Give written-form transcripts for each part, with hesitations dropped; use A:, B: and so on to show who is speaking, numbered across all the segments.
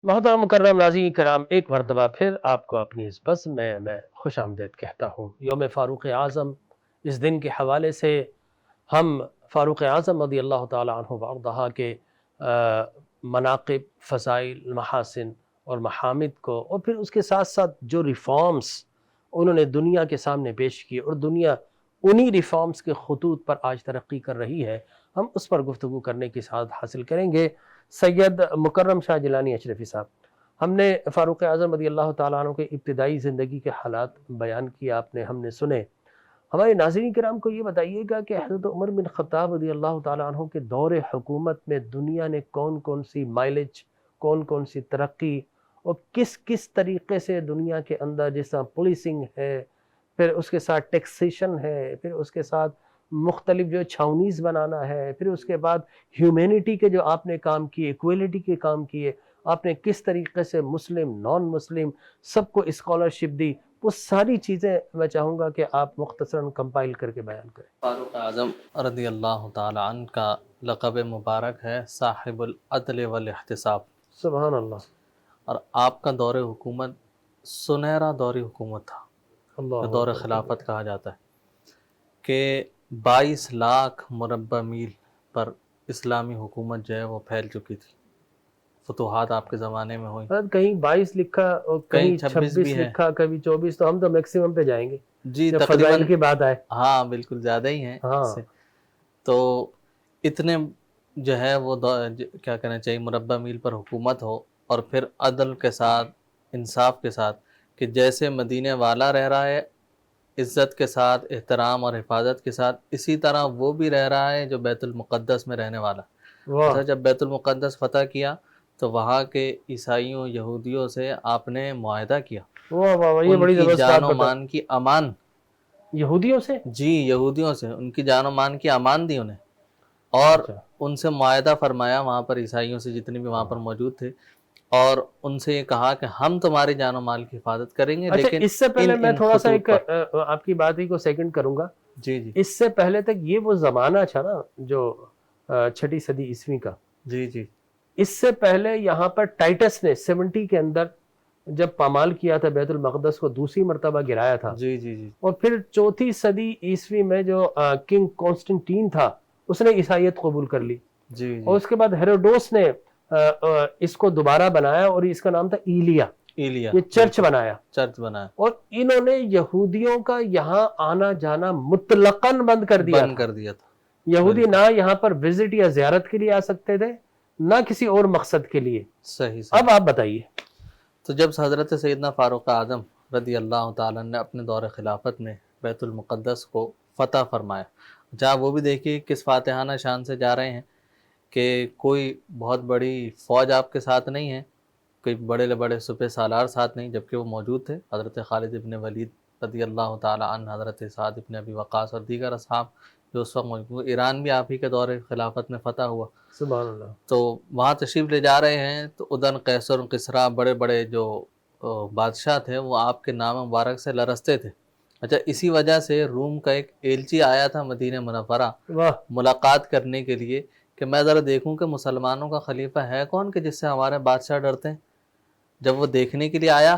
A: محترم مکرم ناظرین کرام، ایک مرتبہ پھر آپ کو اپنی اس بس میں خوش آمدید کہتا ہوں۔ یوم فاروق اعظم، اس دن کے حوالے سے ہم فاروق اعظم رضی اللہ تعالیٰ عنہ وارضاہ کے مناقب، فضائل، محاسن اور محامد کو، اور پھر اس کے ساتھ ساتھ جو ریفارمز انہوں نے دنیا کے سامنے پیش کیے اور دنیا انہی ریفارمز کے خطوط پر آج ترقی کر رہی ہے، ہم اس پر گفتگو کرنے کی سعادت حاصل کریں گے۔ سید مکرم شاہ جیلانی اشرفی صاحب، ہم نے فاروق اعظم رضی اللہ تعالیٰ عنہ کے ابتدائی زندگی کے حالات بیان کیے، ہم نے سنے۔ ہمارے ناظرین کرام کو یہ بتائیے گا کہ حضرت عمر بن خطاب رضی اللہ تعالیٰ عنہ کے دور حکومت میں دنیا نے کون کون سی مائلج، کون کون سی ترقی اور کس کس طریقے سے دنیا کے اندر، جس طرح پولیسنگ ہے، پھر اس کے ساتھ ٹیکسیشن ہے، پھر اس کے ساتھ مختلف جو چھاونیز بنانا ہے، پھر اس کے بعد ہیومینٹی کے جو آپ نے کام کیے، ایکویلٹی کے کام کیے، آپ نے کس طریقے سے مسلم، نان مسلم سب کو اسکالرشپ دی، وہ ساری چیزیں میں چاہوں گا کہ آپ مختصراً کمپائل کر کے بیان کریں۔
B: فاروق اعظم رضی اللہ تعالی عنہ کا لقب مبارک ہے صاحب العدل والاحتساب،
A: سبحان اللہ،
B: اور آپ کا دور حکومت سنہرا دور حکومت تھا، جو
A: اللہ
B: دور
A: اکبر،
B: خلافت کہا جاتا ہے، کہ 22 لاکھ مربع میل پر اسلامی حکومت جو ہے وہ پھیل چکی تھی۔ فتوحات آپ کے زمانے میں ہوئی،
A: کہیں 22 لکھا اور کہیں
B: 26
A: 26
B: بھی ہے،
A: لکھا، کبھی 24، تو ہم تو میکسیمم پہ جائیں گے
B: جی
A: جب
B: تقریباً،
A: فضائل کی بات آئے۔
B: ہاں بالکل زیادہ ہی ہیں
A: ہاں،
B: اس سے۔ تو اتنے جو ہے وہ کیا کہنا چاہیے، مربع میل پر حکومت ہو، اور پھر عدل کے ساتھ، انصاف کے ساتھ، کہ جیسے مدینے والا رہ رہا ہے عزت کے ساتھ، احترام اور حفاظت کے ساتھ، اسی طرح وہ بھی رہ رہا ہے جو بیت المقدس میں رہنے والا۔
A: واہ
B: اچھا، جب بیت المقدس فتح کیا تو وہاں کے عیسائیوں، یہودیوں سے آپ نے معاہدہ کیا،
A: واہ واہ واہ، یہ
B: ان
A: بڑی
B: کی
A: زبردست بات
B: جان و
A: بتائی۔
B: مان کی امان،
A: یہودیوں سے؟
B: جی یہودیوں سے ان کی جان و مان کی امان دی انہیں، اور
A: اچھا،
B: ان سے معاہدہ فرمایا، وہاں پر عیسائیوں سے جتنے بھی وہاں پر موجود تھے، اور ان سے یہ کہا کہ ہم تمہاری جان و مال کی حفاظت کریں گے،
A: اچھا،
B: لیکن
A: اس سے پہلے میں
B: ان
A: تھوڑا سا
B: خطوط
A: ایک
B: پر۔
A: آپ کی بات ہی کو سیکنڈ کروں گا۔
B: جی جی
A: اس سے پہلے تک یہ وہ زمانہ تھا نا جو 6 صدی عیسوی کا،
B: جی جی
A: اس سے پہلے یہاں پر ٹائٹس نے 70 کے اندر جب پامال کیا تھا، بیت المقدس کو دوسری مرتبہ گرایا تھا،
B: جی جی جی
A: اور پھر 4 صدی عیسوی میں جو کنگ کانسٹنٹین تھا، اس نے عیسائیت قبول کر لی،
B: جی
A: اور
B: جی
A: اس کے بعد ہیروڈوس نے اس کو دوبارہ بنایا، اور اس کا نام تھا ایلیا،
B: ایلیا،
A: یہ چرچ
B: بالکل
A: بنایا،
B: چرچ بنایا،
A: اور انہوں نے یہودیوں کا یہاں آنا جانا مطلقاً بند کر دیا
B: بند
A: تھا۔
B: کر دیا تھا،
A: یہودی
B: بالکل
A: نہ یہاں پر وزٹ یا زیارت کے لیے آ سکتے تھے، نہ کسی اور مقصد کے لیے۔
B: صحیح صحیح۔
A: اب آپ بتائیے۔
B: تو جب حضرت سیدنا فاروق اعظم رضی اللہ تعالیٰ نے اپنے دور خلافت میں بیت المقدس کو فتح فرمایا، جہاں وہ بھی دیکھیے کس فاتحانہ شان سے جا رہے ہیں، کہ کوئی بہت بڑی فوج آپ کے ساتھ نہیں ہے، کوئی بڑے بڑے سپہ سالار ساتھ نہیں، جبکہ وہ موجود تھے، حضرت خالد ابن ولید رضی اللہ تعالیٰ عنہ، حضرت سعد ابن ابی وقاص اور دیگر اصحاب جو اس وقت موجود۔ ایران بھی آپ ہی کے دور خلافت میں فتح ہوا،
A: سبحان اللہ۔
B: تو وہاں تشریف لے جا رہے ہیں، تو ادن، قیصر، کسریٰ، بڑے بڑے جو بادشاہ تھے وہ آپ کے نام مبارک سے لرزتے تھے۔ اچھا، اسی وجہ سے روم کا ایک ایلچی آیا تھا مدینہ منورہ
A: واہ،
B: ملاقات کرنے کے لیے، کہ میں ذرا دیکھوں کہ مسلمانوں کا خلیفہ ہے کون کہ جس سے ہمارے بادشاہ ڈرتے ہیں۔ جب وہ دیکھنے کے لیے آیا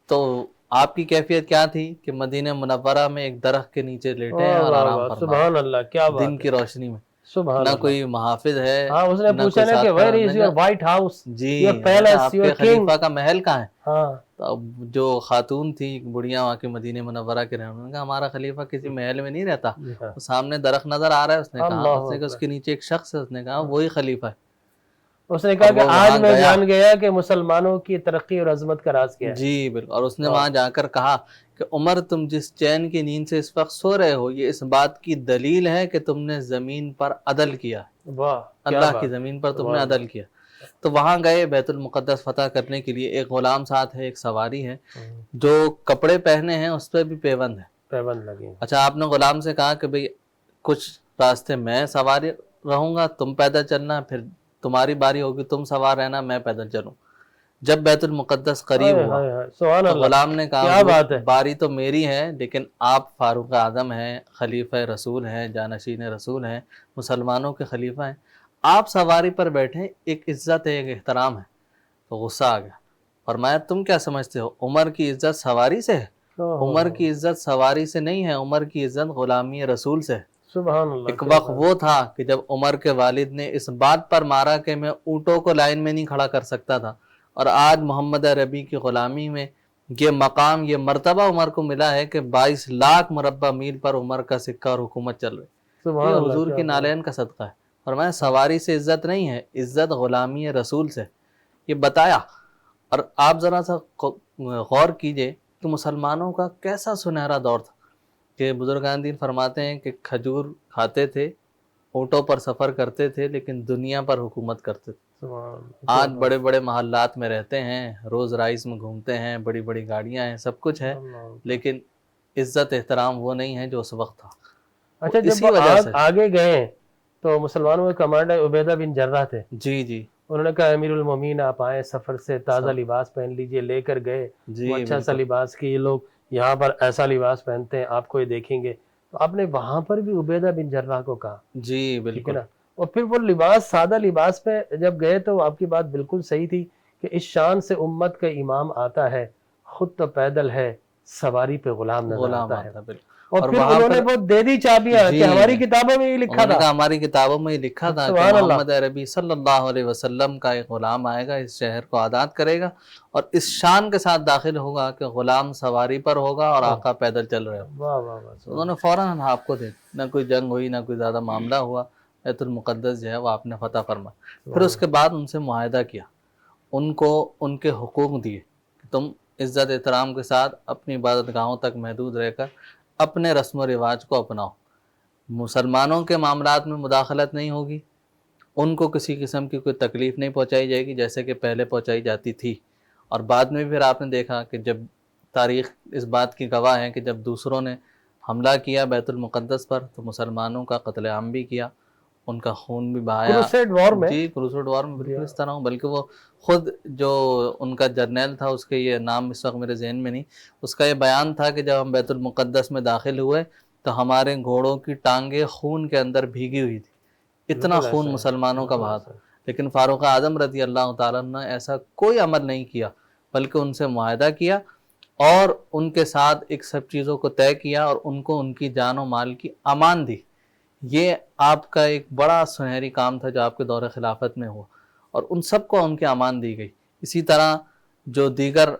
B: تو آپ کی کیفیت کیا تھی کہ مدینہ منورہ میں ایک درخت کے نیچے لیٹے ہیں
A: واہ
B: اور
A: واہ
B: آرام
A: واہ،
B: فرما رہے
A: سبحان اللہ، کیا
B: ہیں دن
A: بات
B: کی
A: ہے،
B: روشنی میں،
A: سبحان
B: نہ
A: اللہ۔
B: کوئی محافظ ہے،
A: ہاں، اس نے
B: نہ
A: پوچھا
B: کوئی
A: نا کہ
B: ساتھ
A: ویئر
B: کھڑا،
A: از یور وائٹ ہاؤس،
B: جی
A: یور
B: میں نے
A: پیلس،
B: آپ
A: یور
B: کے
A: کنگ۔
B: خلیفہ کا محل کہاں ہے؟
A: ہاں،
B: تو اب جو خاتون تھی بڑھیاں وہاں کے مدینہ منورہ کے رہنے، انہوں نے کہا ہمارا خلیفہ کسی محل میں نہیں رہتا،
A: جی ہاں،
B: وہ سامنے درخت نظر آ رہا ہے، اس نے کہا،
A: اللہ
B: اس نے کہا اس
A: اکبر۔
B: کے نیچے ایک شخص ہے، اس نے کہا وہی خلیفہ ہے،
A: اس نے کہا
B: اور
A: کہ
B: وہ
A: آج
B: وہاں
A: میں
B: گیا۔
A: جان گیا کہ مسلمانوں کی ترقی اور عظمت کا راز کیا ہے۔
B: جی بالکل، اور اس نے
A: واہ
B: وہاں جا کر کہا کہ عمر، تم جس چین کی نیند سے اس وقت سو رہے ہو، یہ اس بات کی دلیل ہے کہ تم نے زمین پر عدل کیا،
A: واہ، کیا
B: اللہ کی
A: بات ہے،
B: زمین پر تم نے
A: سبحان اللہ۔
B: عدل کیا۔ تو وہاں گئے بیت المقدس فتح کرنے کے لیے، ایک غلام ساتھ ہے، ایک سواری ہے، جو کپڑے پہنے ہیں اس پہ بھی پیوند ہے۔
A: پیوند لگے۔
B: اچھا، آپ نے غلام سے کہا کہ بھئی کچھ راستے میں سواری رہوں گا، تم پیدل چلنا، پھر تمہاری باری ہوگی تم سوار رہنا، میں پیدل چلوں۔ جب بیت المقدس قریب
A: ہائے
B: ہوا
A: ہائے ہائے، سبحان
B: تو
A: اللہ،
B: غلام نے کہا،
A: کیا
B: حضور
A: بات ہے۔
B: باری تو میری ہے، لیکن آپ فاروق اعظم ہیں، خلیفہ رسول ہیں، جانشین رسول ہیں، مسلمانوں کے خلیفہ ہیں، آپ سواری پر بیٹھیں، ایک عزت ہے، ایک احترام ہے۔ تو غصہ آ گیا، فرمایا تم کیا سمجھتے ہو عمر کی عزت سواری سے ہے؟ عمر کی عزت سواری سے نہیں ہے، عمر کی عزت غلامی رسول سے ہے۔
A: سبحان اللہ،
B: ایک وقت وہ تھا کہ جب عمر کے والد نے اس بات پر مارا کہ میں اونٹوں کو لائن میں نہیں کھڑا کر سکتا تھا، اور آج محمد عربی کی غلامی میں یہ مقام، یہ مرتبہ عمر کو ملا ہے کہ 22 لاکھ مربع میل پر عمر کا سکہ اور حکومت چل رہی ہے۔ یہ حضور کی نالین کا صدقہ ہے۔ فرمایا سواری سے عزت نہیں ہے، عزت غلامی رسول سے۔ یہ بتایا، اور آپ ذرا سا غور کیجئے کہ مسلمانوں کا کیسا سنہرا دور تھا، کہ بزرگان دین فرماتے ہیں کہ کھجور کھاتے تھے، اونٹوں پر سفر کرتے تھے، لیکن دنیا پر حکومت کرتے تھے۔ آج بڑے بڑے محلات میں رہتے ہیں، روز رائس میں گھومتے ہیں، بڑی بڑی گاڑیاں ہیں، سب کچھ ہے، لیکن عزت احترام وہ نہیں ہے جو اس وقت تھا۔
A: اچھا، جب آگے گئے تو مسلمانوں کے کمانڈر عبیدہ بن جرہ تھے،
B: جی
A: انہوں نے کہا امیر المومنین آپ آئے سفر سے، تازہ لباس پہن لیجئے، لے کر گئے وہ اچھا سا لباس کہ یہ لوگ یہاں پر ایسا لباس پہنتے ہیں، آپ کو یہ دیکھیں گے، تو آپ نے وہاں پر بھی عبیدہ بن جرہ کو کہا،
B: جی بالکل نا۔
A: اور پھر وہ لباس، سادہ لباس پہ جب گئے تو آپ کی بات بالکل صحیح تھی کہ اس شان سے امت کا امام آتا ہے، خود تو پیدل ہے، سواری پہ غلام نظر آتا ہے۔ اور پھر انہوں نے وہ دے دی چابیاں کہ ہماری کتابوں میں یہ لکھا تھا،
B: ہماری کتابوں میں یہ لکھا تھا کہ محمد عربی صلی اللہ علیہ وسلم کا ایک غلام آئے گا، اس شہر کو آزاد کرے گا، اور اس شان کے ساتھ داخل ہوگا کہ غلام سواری پر ہوگا اور آقا پیدل چل رہے ہو۔ انہوں نے فوراً آپ کو دے، نہ کوئی جنگ ہوئی، نہ کوئی زیادہ معاملہ ہوا، بیت المقدس جو ہے وہ آپ نے فتح فرمایا۔ پھر اس کے بعد ان سے معاہدہ کیا، ان کو ان کے حقوق دیے کہ تم عزت احترام کے ساتھ اپنی عبادت گاہوں تک محدود رہ کر اپنے رسم و رواج کو اپناؤ، مسلمانوں کے معاملات میں مداخلت نہیں ہوگی، ان کو کسی قسم کی کوئی تکلیف نہیں پہنچائی جائے گی جیسے کہ پہلے پہنچائی جاتی تھی۔ اور بعد میں پھر آپ نے دیکھا کہ جب تاریخ اس بات کی گواہ ہے کہ جب دوسروں نے حملہ کیا بیت المقدس پر تو مسلمانوں کا قتل عام بھی کیا، ان کا خون بھی بہایا۔
A: کروسیڈ وار میں،
B: جی کروسیڈ وار میں بالکل اس طرح ہوں، بلکہ وہ خود جو ان کا جرنیل تھا، اس کے یہ نام اس وقت میرے ذہن میں نہیں، اس کا یہ بیان تھا کہ جب ہم بیت المقدس میں داخل ہوئے تو ہمارے گھوڑوں کی ٹانگیں خون کے اندر بھیگی ہوئی تھی، اتنا خون مسلمانوں کا بہا تھا۔ لیکن فاروق اعظم رضی اللہ تعالیٰ نے ایسا کوئی عمل نہیں کیا، بلکہ ان سے معاہدہ کیا اور ان کے ساتھ ایک سب چیزوں کو طے کیا اور ان کو ان کی جان و مال کی امان دی۔ یہ آپ کا ایک بڑا سنہری کام تھا جو آپ کے دور خلافت میں ہوا، اور ان سب کو ان کی امان دی گئی۔ اسی طرح جو دیگر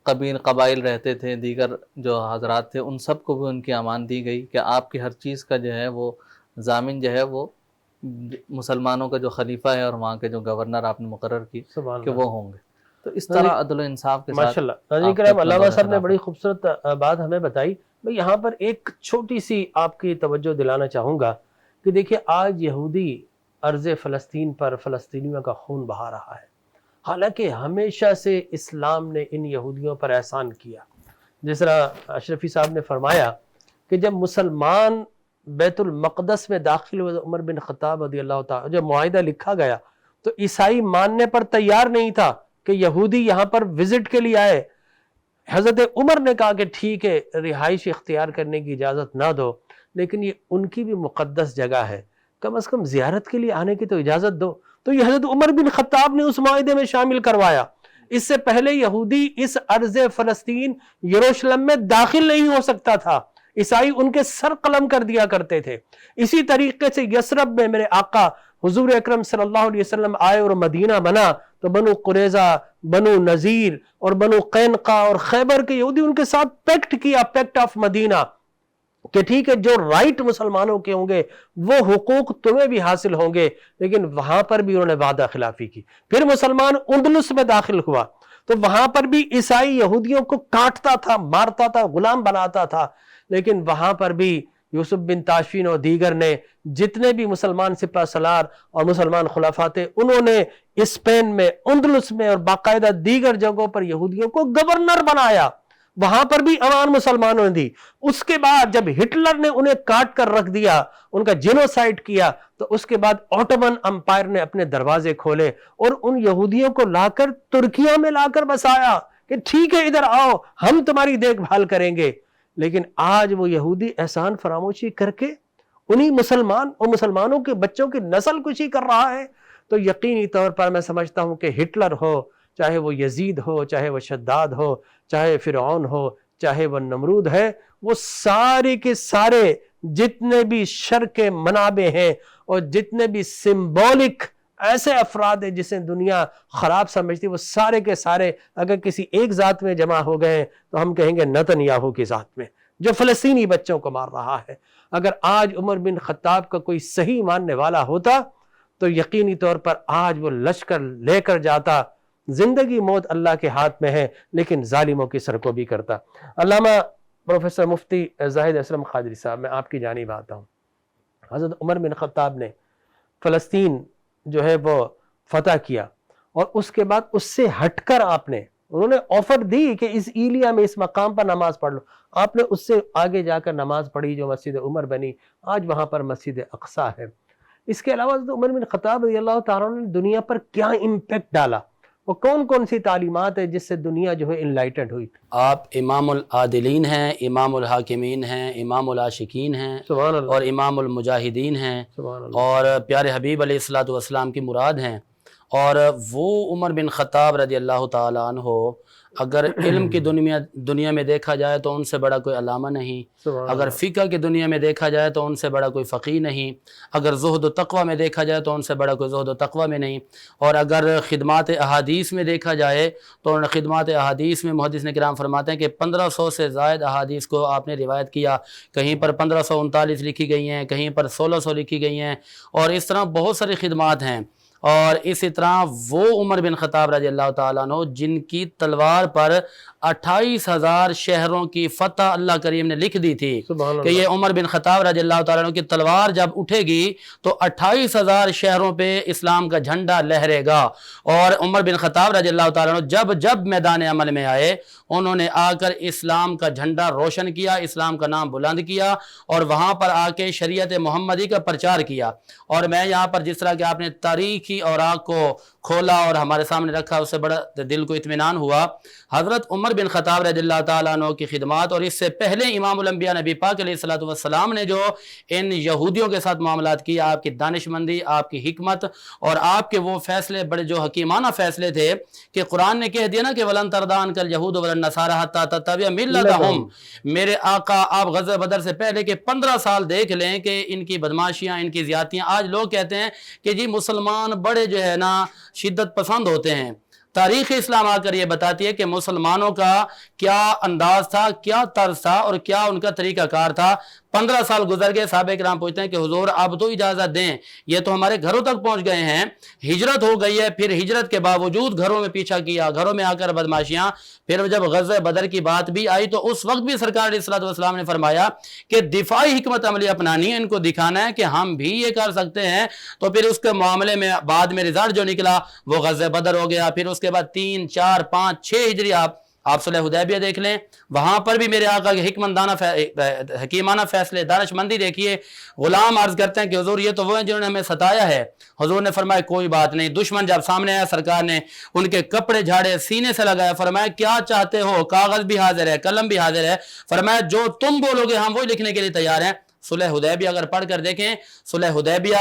B: قبائل رہتے تھے، دیگر جو حضرات تھے، ان سب کو بھی ان کی امان دی گئی کہ آپ کی ہر چیز کا جو ہے وہ ضامن جو ہے وہ مسلمانوں کا جو خلیفہ ہے اور وہاں کے جو گورنر آپ نے مقرر کی کہ وہ ہوں گے۔ تو اس طرح عدل و انصاف کے ساتھ
A: ماشاءاللہ۔ ناظرین کرام، علامہ صاحب نے بڑی خوبصورت بات ہمیں بتائی۔ میں یہاں پر ایک چھوٹی سی آپ کی توجہ دلانا چاہوں گا کہ دیکھیں آج یہودی ارض فلسطین پر فلسطینیوں کا خون بہا رہا ہے، حالانکہ ہمیشہ سے اسلام نے ان یہودیوں پر احسان کیا۔ جس طرح اشرفی صاحب نے فرمایا کہ جب مسلمان بیت المقدس میں داخل ہوئے، عمر بن خطاب رضی اللہ تعالیٰ، جب معاہدہ لکھا گیا تو عیسائی ماننے پر تیار نہیں تھا کہ یہودی یہاں پر وزٹ کے لیے آئے۔ حضرت عمر نے کہا کہ ٹھیک ہے، رہائش اختیار کرنے کی اجازت نہ دو، لیکن یہ ان کی بھی مقدس جگہ ہے، کم از کم زیارت کے لیے آنے کی تو اجازت دو۔ تو یہ حضرت عمر بن خطاب نے اس معاہدے میں شامل کروایا۔ اس سے پہلے یہودی اس ارض فلسطین یروشلم میں داخل نہیں ہو سکتا تھا، عیسائی ان کے سر قلم کر دیا کرتے تھے۔ اسی طریقے سے یثرب میں میرے آقا حضور اکرم صلی اللہ علیہ وسلم آئے اور مدینہ بنا تو بنو قریظہ، بنو نذیر اور بنو قینقاع اور خیبر کے یہودی ان کے ساتھ پیکٹ کیا، پیکٹ آف مدینہ، کہ ٹھیک ہے جو رائٹ مسلمانوں کے ہوں گے وہ حقوق تمہیں بھی حاصل ہوں گے، لیکن وہاں پر بھی انہوں نے وعدہ خلافی کی۔ پھر مسلمان اندلس میں داخل ہوا تو وہاں پر بھی عیسائی یہودیوں کو کاٹتا تھا، مارتا تھا، غلام بناتا تھا، لیکن وہاں پر بھی یوسف بن تاشفین اور دیگر نے، جتنے بھی مسلمان سپہ سالار اور مسلمان خلفاء تھے، انہوں نے اسپین میں، اندلس میں اور باقاعدہ دیگر جگہوں پر یہودیوں کو گورنر بنایا، وہاں پر بھی امان مسلمانوں نے دی۔ اس کے بعد جب ہٹلر نے انہیں کاٹ کر رکھ دیا، ان کا جینوسائیڈ کیا، تو اس کے بعد اوٹومن امپائر نے اپنے دروازے کھولے اور ان یہودیوں کو لا کر ترکیہ میں لا کر بسایا کہ ٹھیک ہے ادھر آؤ، ہم تمہاری دیکھ بھال کریں گے۔ لیکن آج وہ یہودی احسان فراموشی کر کے انہی مسلمان اور مسلمانوں کے بچوں کی نسل کشی کر رہا ہے۔ تو یقینی طور پر میں سمجھتا ہوں کہ ہٹلر ہو چاہے وہ یزید ہو، چاہے وہ شداد ہو، چاہے فرعون ہو، چاہے وہ نمرود ہے، وہ سارے کے سارے جتنے بھی شر کے منابع ہیں اور جتنے بھی سمبولک ایسے افراد ہیں جسے دنیا خراب سمجھتی، وہ سارے کے سارے اگر کسی ایک ذات میں جمع ہو گئے ہیں تو ہم کہیں گے نتن یاہو کی ذات میں، جو فلسطینی بچوں کو مار رہا ہے۔ اگر آج عمر بن خطاب کا کوئی صحیح ماننے والا ہوتا تو یقینی طور پر آج وہ لشکر لے کر جاتا۔ زندگی موت اللہ کے ہاتھ میں ہے، لیکن ظالموں کی سرکوبی کرتا۔ علامہ پروفیسر مفتی زاہد اسلم قادری صاحب، میں آپ کی جانب آتا ہوں۔ حضرت عمر بن خطاب نے فلسطین جو ہے وہ فتح کیا، اور اس کے بعد اس سے ہٹ کر انہوں نے آفر دی کہ اس ایلیا میں اس مقام پر نماز پڑھ لو، آپ نے اس سے آگے جا کر نماز پڑھی جو مسجد عمر بنی، آج وہاں پر مسجد اقصیٰ ہے۔ اس کے علاوہ حضرت عمر بن خطاب رضی اللہ تعالیٰ عنہ نے دنیا پر کیا امپیکٹ ڈالا، وہ کون کون سی تعلیمات ہے جس سے دنیا جو ہے انلائٹنڈ ہوئی؟
C: آپ امام العادلین ہیں، امام الحاکمین ہیں، امام العاشقین ہیں،
A: سبحان اللہ،
C: اور امام المجاہدین ہیں،
A: سبحان اللہ،
C: اور پیارے حبیب علیہ الصلوۃ والسلام کی مراد ہیں۔ اور وہ عمر بن خطاب رضی اللہ تعالیٰ عنہ اگر علم کی دنیا میں دیکھا جائے تو ان سے بڑا کوئی علامہ نہیں،
A: سبحان
C: اگر
A: اللہ،
C: فقہ کی دنیا میں دیکھا جائے تو ان سے بڑا کوئی فقیہ نہیں، اگر زہد و تقوی میں دیکھا جائے تو ان سے بڑا کوئی زہد و تقوی میں نہیں، اور اگر خدمات احادیث میں دیکھا جائے تو خدمات احادیث میں محدثین کرام فرماتے ہیں کہ 1500 سے زائد احادیث کو آپ نے روایت کیا، کہیں پر 1539 لکھی گئی ہیں، کہیں پر 1600 لکھی گئی ہیں، اور اس طرح بہت ساری خدمات ہیں۔ اور اسی طرح وہ عمر بن خطاب رضی اللہ تعالیٰ عنہ جن کی تلوار پر 28,000 شہروں کی فتح اللہ کریم نے لکھ دی تھی
A: سبحان
C: کہ
A: اللہ،
C: یہ عمر بن خطاب رضی اللہ تعالیٰ عنہ کی تلوار جب اٹھے گی تو 28,000 شہروں پہ اسلام کا جھنڈا لہرے گا۔ اور عمر بن خطاب رضی اللہ تعالیٰ عنہ جب میدان عمل میں آئے، انہوں نے آ کر اسلام کا جھنڈا روشن کیا، اسلام کا نام بلند کیا، اور وہاں پر آ کے شریعت محمدی کا پرچار کیا۔ اور میں یہاں پر جس طرح کہ آپ نے تاریخی اوراق کو کھولا اور ہمارے سامنے رکھا، اس سے بڑا دل کو اطمینان ہوا۔ حضرت عمر بن خطاب رضی اللہ تعالیٰ عنہ کی خدمات، اور اس سے پہلے امام الانبیاء نبی پاک علیہ الصلوۃ والسلام نے جو ان یہودیوں کے ساتھ معاملات کیا، آپ کی دانش مندی، آپ کی حکمت، اور آپ کے وہ فیصلے بڑے جو حکیمانہ فیصلے تھے کہ قرآن نے کہہ دیا نا کہ وَلَن تَرْضَىٰ عَنْكَ الْيَهُودُ وَلَا النَّصَارَىٰ حَتَّىٰ تَتَّبِعَ مِلَّتَهُمْ۔ میرے آقا آپ غزوہ بدر سے پہلے کے 15 سال دیکھ لیں کہ ان کی بدماشیاں، ان کی زیادتیاں، آج لوگ کہتے ہیں کہ جی مسلمان بڑے جو ہے نا شدت پسند ہوتے ہیں۔ تاریخ اسلام آ کر یہ بتاتی ہے کہ مسلمانوں کا کیا انداز تھا، کیا طرز تھا، اور کیا ان کا طریقہ کار تھا۔ 15 سال گزر گئے، صحابہ کرام پوچھتے ہیں کہ حضور اب تو اجازت دیں، یہ تو ہمارے گھروں تک پہنچ گئے ہیں، ہجرت ہو گئی ہے، پھر ہجرت کے باوجود گھروں میں پیچھا کیا، گھروں میں آ کر بدماشیاں۔ پھر جب غزوہ بدر کی بات بھی آئی تو اس وقت بھی سرکار علیہ الصلوۃ والسلام نے فرمایا کہ دفاعی حکمت عملی اپنانی ہے، ان کو دکھانا ہے کہ ہم بھی یہ کر سکتے ہیں۔ تو پھر اس کے معاملے میں بعد میں رزلٹ جو نکلا وہ غزوہ بدر ہو گیا۔ پھر اس کے بعد 3، 4، 5، 6 ہجری آپ صلح حدیبیہ دیکھ لیں، وہاں پر بھی میرے آقا کے حکیمانہ فیصلے، دانش مندی دیکھیے۔ غلام عرض کرتے ہیں کہ حضور یہ تو وہ ہیں جنہوں نے ہمیں ستایا ہے۔ حضور نے فرمایا کوئی بات نہیں۔ دشمن جب سامنے آیا، سرکار نے ان کے کپڑے جھاڑے، سینے سے لگایا، فرمایا کیا چاہتے ہو؟ کاغذ بھی حاضر ہے، قلم بھی حاضر ہے۔ فرمایا جو تم بولو گے ہم وہی لکھنے کے لیے تیار ہیں۔ صلح حدیبیہ اگر پڑھ کر دیکھیں، صلح حدیبیہ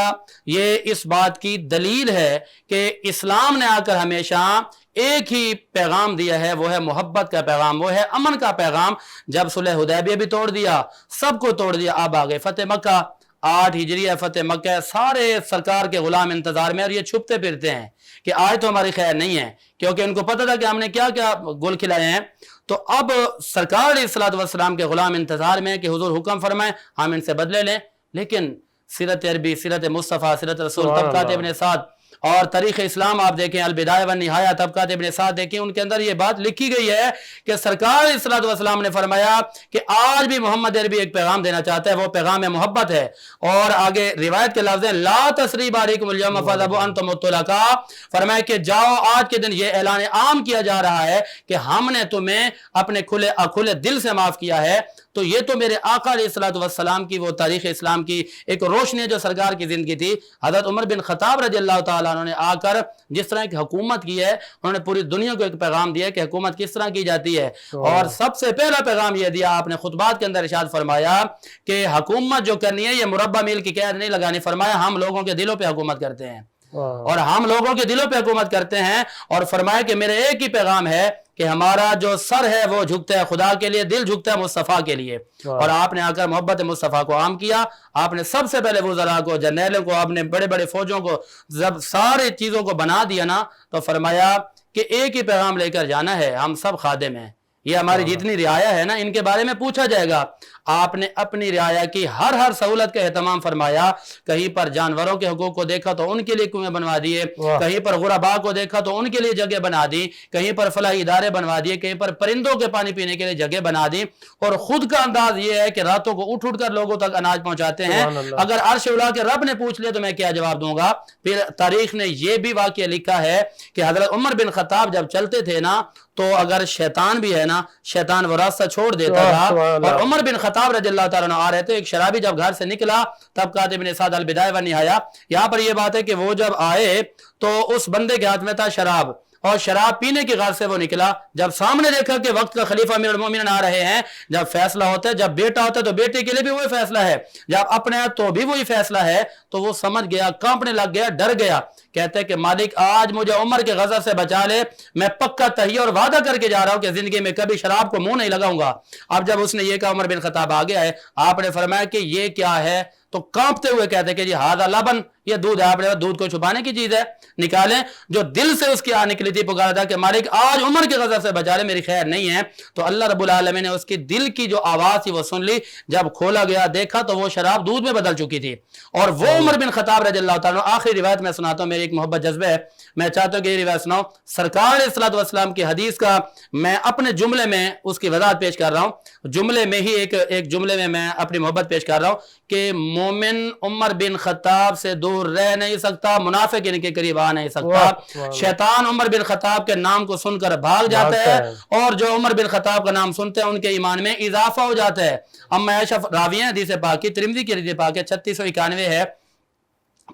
C: یہ اس بات کی دلیل ہے کہ اسلام نے آ کر ہمیشہ ایک ہی پیغام دیا ہے، وہ ہے محبت کا پیغام، وہ ہے امن کا پیغام۔ جب صلح حدیبیہ بھی توڑ دیا، سب کو توڑ دیا، اب آگے فتح مکہ، 8 ہجری ہے، فتح مکہ، سارے سرکار کے غلام انتظار میں، اور یہ چھپتے پھرتے ہیں کہ آج تو ہماری خیر نہیں ہے، کیونکہ ان کو پتہ تھا کہ ہم نے کیا کیا گل کھلائے ہیں۔ تو اب سرکار علیہ الصلوۃ والسلام کے غلام انتظار میں کہ حضور حکم فرمائیں ہم ان سے بدلے لیں۔ لیکن سیرت عربی، سیرت مصطفیٰ، سیرت رسول، طبقات ابن سعد اور تاریخ اسلام آپ دیکھیں، البدایہ والنہایہ، طبقات ابن سعد دیکھیں، ان کے اندر یہ بات لکھی گئی ہے کہ سرکار علیہ الصلوۃ والسلام نے فرمایا کہ آج بھی محمد عربی ایک پیغام دینا چاہتا ہے، وہ پیغام محبت ہے۔ اور آگے روایت کے لفظ ہیں لا تثریب علیکم اليوم فاذهبوا انتم الطلقاء، فرمایا کہ جاؤ، آج کے دن یہ اعلان عام کیا جا رہا ہے کہ ہم نے تمہیں اپنے کھلے دل سے معاف کیا ہے۔ تو یہ تو میرے آقا علیہ الصلوۃ والسلام کی وہ تاریخ اسلام کی ایک روشنی جو سرکار کی زندگی تھی۔ حضرت عمر بن خطاب رضی اللہ تعالیٰ عنہ نے آ کر جس طرح کی حکومت کی ہے، انہوں نے پوری دنیا کو ایک پیغام دیا کہ حکومت کس طرح کی جاتی ہے۔ اور سب سے پہلا پیغام یہ دیا، آپ نے خطبات کے اندر ارشاد فرمایا کہ حکومت جو کرنی ہے یہ مربع میل کی قید نہیں لگانی، فرمایا ہم لوگوں کے دلوں پہ حکومت کرتے ہیں۔ اور ہم لوگوں کے دلوں پہ حکومت کرتے ہیں، اور فرمایا کہ میرے ایک ہی پیغام ہے کہ ہمارا جو سر ہے وہ جھکتا ہے خدا کے لیے، دل جھکتا ہے مصطفیٰ کے لیے۔ اور آپ نے آ کر محبت مصطفیٰ کو عام کیا، آپ نے سب سے پہلے وزراء کو، جرنیلوں کو، آپ نے بڑے بڑے فوجوں کو، جب سارے چیزوں کو بنا دیا نا، تو فرمایا کہ ایک ہی پیغام لے کر جانا ہے، ہم سب خادم ہیں، یہ ہماری جتنی رعایا ہے نا ان کے بارے میں پوچھا جائے گا۔ آپ نے اپنی رعایا کی ہر سہولت کا اہتمام فرمایا، کہیں پر جانوروں کے حقوق کو دیکھا تو ان کے لیے کنویں بنوا دیے، کہیں پر غرباء کو دیکھا تو ان کے لیے جگہ بنا دی، کہیں پر فلاحی ادارے بنوا دیے، کہیں پر پرندوں کے پانی پینے کے لیے جگہ بنا دی، اور خود کا انداز یہ ہے کہ راتوں کو اٹھ کر لوگوں تک اناج پہنچاتے ہیں۔ اگر عرش اولا کے رب نے پوچھ لیا تو میں کیا جواب دوں گا؟ پھر تاریخ نے یہ بھی واقعہ لکھا ہے کہ حضرت عمر بن خطاب جب چلتے تھے نا تو اگر شیطان بھی ہے نا، شیطان وہ راستہ چھوڑ دیتا تھا، اور عمر بن خطاب رضی اللہ تعالیٰ عنہ آ رہے تھے، ایک شرابی جب گھر سے نکلا، تب کاتب ابن سعد البدایہ والنہایہ، یہاں پر یہ بات ہے کہ وہ جب آئے تو اس بندے کے ہاتھ میں تھا شراب، اور شراب پینے کی غرض سے وہ نکلا، جب سامنے دیکھا کہ وقت کا خلیفہ امیر المومنین آ رہے ہیں، جب فیصلہ ہوتا ہے، جب بیٹا ہوتا ہے تو بیٹے کے لیے بھی وہی فیصلہ ہے، جب اپنے تو بھی وہی فیصلہ ہے، تو وہ سمجھ گیا، کانپنے لگ گیا، ڈر گیا، کہتے ہیں کہ مالک آج مجھے عمر کے غضب سے بچا لے، میں پکا تہیہ اور وعدہ کر کے جا رہا ہوں کہ زندگی میں کبھی شراب کو منہ نہیں لگاؤں گا۔ اب جب اس نے یہ کہا، عمر بن خطاب آ گیا ہے، آپ نے فرمایا کہ یہ کیا ہے؟ تو کانپتے ہوئے کہتے ہیں کہ جی ہاذا لبن، یہ دودھ ہے۔ آپ نے دودھ کو چھپانے کی چیز ہے، نکالیں۔ جو دل سے اس کی آ نکلی تھی، پکارا تھا کہ مالک آج عمر کے غضب سے بچا لے، میری خیر نہیں ہے، تو اللہ رب العالمین نے اس کی دل کی جو آواز تھی وہ سن لی، جب کھولا گیا دیکھا تو وہ شراب دودھ میں بدل چکی تھی، اور وہ عمر بن خطاب رضی اللہ تعالیٰ عنہ، آخری روایت میں سناتا ہوں، میری ایک محبت جذبہ ہے، میں چاہتا ہوں کہ یہ روایت سناؤں، سرکار علیہ الصلوۃ والسلام کی حدیث کا میں اپنے جملے میں اس کی وضاحت پیش کر رہا ہوں، جملے میں ہی ایک جملے میں اپنی محبت پیش کر رہا ہوں کہ مومن عمر بن خطاب سے دور رہ نہیں سکتا، منافق ان کے قریب آ نہیں سکتا، شیطان عمر بن خطاب کے نام کو سن کر بھاگ جاتا ہے، اور جو عمر بن خطاب کا نام سنتے ہیں ان کے ایمان میں اضافہ ہو جاتا ہے۔ ام عائشہ راوی ہیں حدیث پاک کی، ترمذی کی حدیث پاک ہے 3691 ہے،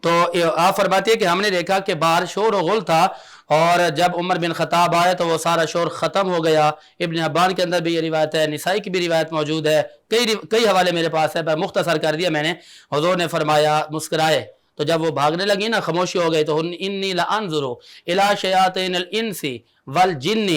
C: تو آپ فرماتی ہے کہ ہم نے دیکھا کہ باہر شور و غل تھا، اور جب عمر بن خطاب آئے تو وہ سارا شور ختم ہو گیا۔ ابن حبان کے اندر بھی یہ روایت ہے، نسائی کی بھی روایت موجود ہے، کئی حوالے میرے پاس ہے، پر مختصر کر دیا میں نے۔ حضور نے فرمایا، مسکرائے، تو جب وہ بھاگنے لگی نا، خاموشی ہو گئی، تو انی لانظر الی شیاطین الانس والجن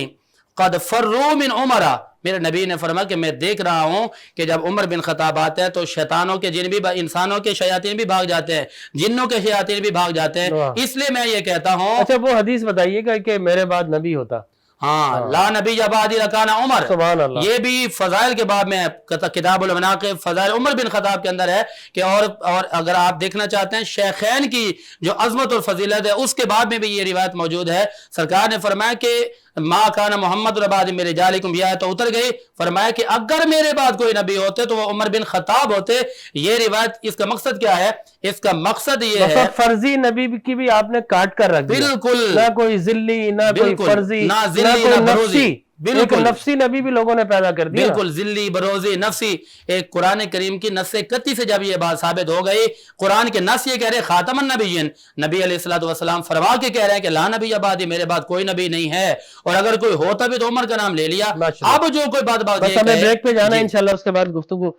C: قد فروا من عمر، میرے نبی نے فرمایا کہ میں دیکھ رہا ہوں کہ جب عمر بن خطاب آتے ہیں تو شیطانوں کے جن بھی، انسانوں کے شیاطین بھی بھاگ جاتے ہیں، جنوں کے شیاطین بھی بھاگ جاتے ہیں، اس لیے میں یہ کہتا ہوں۔
A: اچھا وہ حدیث بتائیے گا کہ میرے بعد نبی ہوتا،
C: ہاں، لا نبی بعدی لکان عمر،
A: سبحان اللہ،
C: یہ بھی فضائل کے باب میں کتاب المناقب فضائل عمر بن خطاب کے اندر ہے کہ اور اگر آپ دیکھنا چاہتے ہیں شیخین کی جو عظمت اور فضیلت ہے، اس کے باب میں بھی یہ روایت موجود ہے۔ سرکار نے فرمایا کہ ما کان محمد رباد میرے جالکم، یہ تو اتر گئی، فرمایا کہ اگر میرے بعد کوئی نبی ہوتے تو وہ عمر بن خطاب ہوتے۔ یہ روایت اس کا مقصد کیا ہے؟ اس کا مقصد یہ ہے،
A: فرضی نبی کی بھی آپ نے کاٹ کر رکھ دیا،
C: بالکل،
A: نہ کوئی ذلی، نہ کوئی فرضی،
C: نہ
A: نہ
C: ذلی
A: کوئی
C: نہ بروزی،
A: نفسی، ایک
C: بالکل
A: نفسی نبی بھی لوگوں نے پیدا کر دیا۔
C: بالکل، ذلی، بروزی، نفسی، ایک قرآن کریم کی نص قطعی سے جب یہ بات ثابت ہو گئی، قرآن کے نص یہ کہہ رہے خاتم النبیین، نبی علیہ الصلوۃ والسلام فرما کے کہہ رہے ہیں کہ لا نبی بعدی، میرے بعد کوئی نبی نہیں ہے، اور اگر کوئی ہوتا بھی تو عمر کا نام لے لیا۔ اب جو کوئی بات
A: بس ہمیں بریک پہ جانا ہے، انشاءاللہ اس کے بعد گفتگو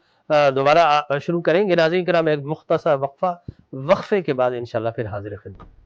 A: دوبارہ شروع کریں گے۔ ناظرین کرام، ایک مختصر وقفے کے بعد انشاءاللہ پھر حاضر خدمت۔